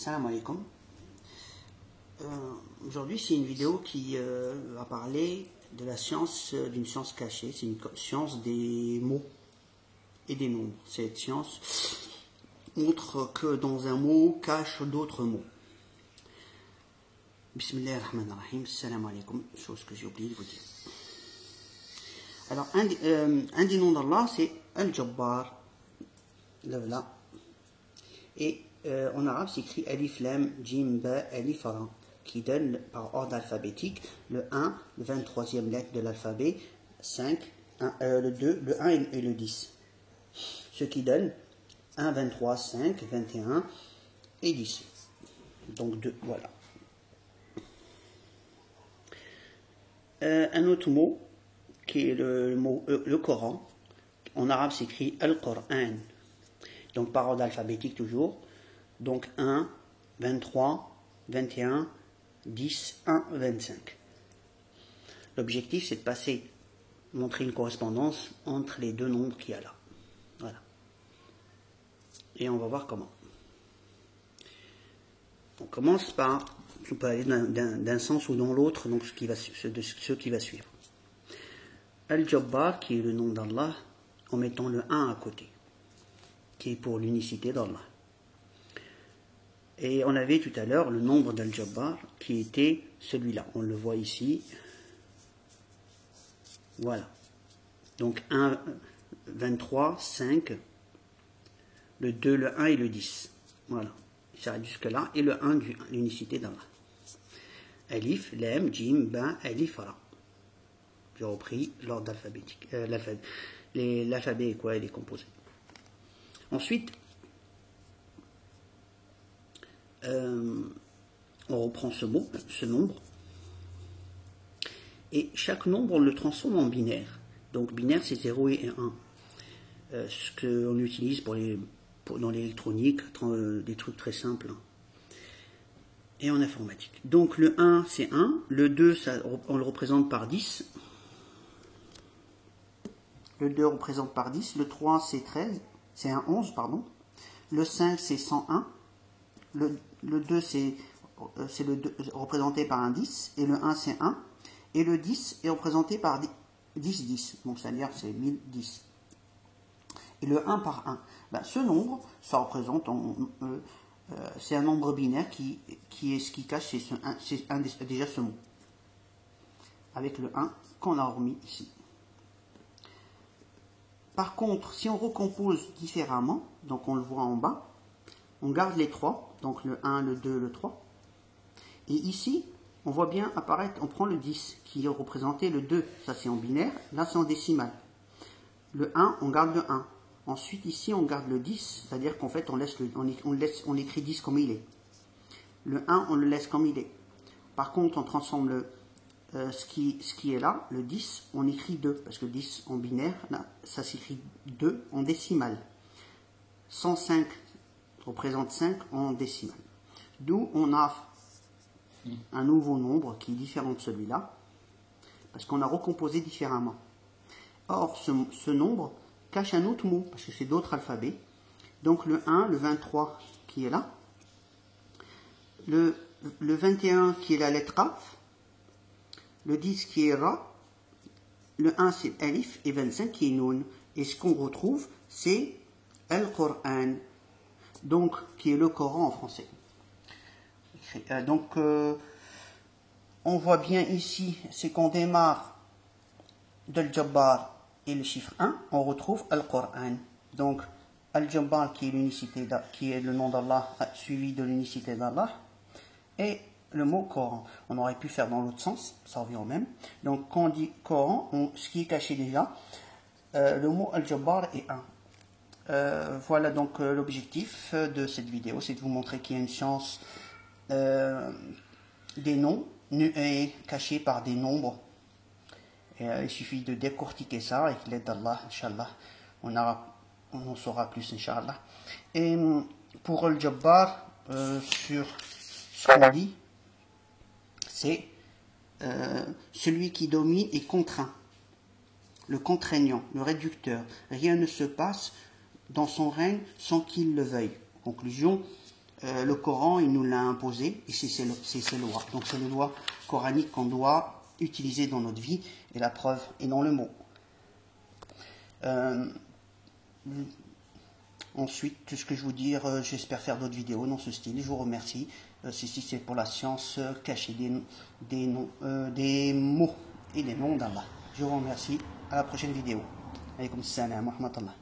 Salam alaikum. Aujourd'hui, c'est une vidéo qui va parler de la science, d'une science cachée. C'est une science des mots et des nombres. Cette science montre que dans un mot cache d'autres mots. Bismillahirrahmanirrahim. Salam alaikum. Chose que j'ai oublié de vous dire. Alors, un des noms d'Allah, c'est Al-Jabbar. Là. Et en arabe, c'est écrit Alif Lam Jim Ba Alif Ra, qui donne par ordre alphabétique le 1, le 23e lettre de l'alphabet, 5, le 2, le 1 et le 10. Ce qui donne 1, 23, 5, 21 et 10. Donc 2, voilà. Un autre mot, qui est le mot le Coran. En arabe, c'est écrit Al-Qur'an. Donc par ordre alphabétique toujours. Donc 1, 23, 21, 10, 1, 25. L'objectif, c'est de montrer une correspondance entre les deux nombres qu'il y a là. Voilà. Et on va voir comment. On commence par, on peut aller d'un sens ou dans l'autre, donc ce qui va suivre. Al-Jabbar, qui est le nom d'Allah, en mettant le 1 à côté, qui est pour l'unicité d'Allah. Et on avait tout à l'heure le nombre d'Al-Jabbar qui était celui-là. On le voit ici. Voilà. Donc 1, 23, 5, le 2, le 1 et le 10. Voilà. Ça arrive jusque-là. Et le 1 de l'unicité d'Allah. Alif, Lam, Jim, Ba, Alif, Ra. J'ai repris l'ordre alphabétique. L'alphabet est quoi? Il est composé. Ensuite, on reprend ce nombre, et chaque nombre on le transforme en binaire. Donc binaire, c'est 0 et 1. Ce qu'on utilise dans l'électronique, des trucs très simples, et en informatique. Donc le 1 c'est 1, le 2 on le représente par 10, le 2 représente par 10, le 3 c'est 13, c'est un 11, pardon, le 5 c'est 101, le 2 c'est représenté par un 10, et le 1 c'est 1, et le 10 est représenté par 10, donc c'est-à-dire c'est 1010. Et le 1 par 1, ben, ce nombre, ça représente, c'est un nombre binaire qui est ce qui cache, c'est déjà ce mot, avec le 1 qu'on a remis ici. Par contre, si on recompose différemment, donc on le voit en bas, on garde les 3, donc le 1, le 2, le 3. Et ici, on voit bien apparaître, on prend le 10 qui est représenté, le 2, ça c'est en binaire, là c'est en décimal. Le 1, on garde le 1. Ensuite ici, on garde le 10, c'est-à-dire qu'en fait on écrit 10 comme il est. Le 1, on le laisse comme il est. Par contre, on transforme ce qui est là, le 10, on écrit 2, parce que 10 en binaire, là, ça s'écrit 2 en décimal. 105 représente 5 en décimale. D'où on a un nouveau nombre qui est différent de celui-là, parce qu'on a recomposé différemment. Or, ce nombre cache un autre mot, parce que c'est d'autres alphabets. Donc le 1, le 23 qui est là, le 21 qui est la lettre Qaf, le 10 qui est Ra, le 1 c'est Alif, et 25 qui est Noun. Et ce qu'on retrouve, c'est Al-Qur'an, donc qui est le Coran en français. Donc on voit bien ici, c'est qu'on démarre de Al-Jabbar et le chiffre 1, on retrouve Al-Qur'an. Donc Al-Jabbar qui est l'unicité, qui est le nom d'Allah suivi de l'unicité d'Allah, et le mot Coran. On aurait pu faire dans l'autre sens, ça revient au même. Donc quand on dit Coran, ce qui est caché déjà, le mot Al-Jabbar est 1. Voilà donc l'objectif de cette vidéo, c'est de vous montrer qu'il y a une science des noms cachés par des nombres. Il suffit de décortiquer ça avec l'aide d'Allah, Inch'Allah. On en saura plus, Inch'Allah. Et pour Al-Jabbar, sur ce qu'on dit, c'est celui qui domine et contraint, le contraignant, le réducteur. Rien ne se passe dans son règne sans qu'il le veuille. Conclusion, le Coran, il nous l'a imposé, et c'est ses lois. Donc c'est les lois coraniques qu'on doit utiliser dans notre vie, et la preuve est dans le mot. Ensuite, ce que je vous dire, j'espère faire d'autres vidéos dans ce style. Je vous remercie. Ceci c'est pour la science cachée des mots et des noms d'Allah. Je vous remercie. À la prochaine vidéo. Alaykoum salam wa rahmatullah.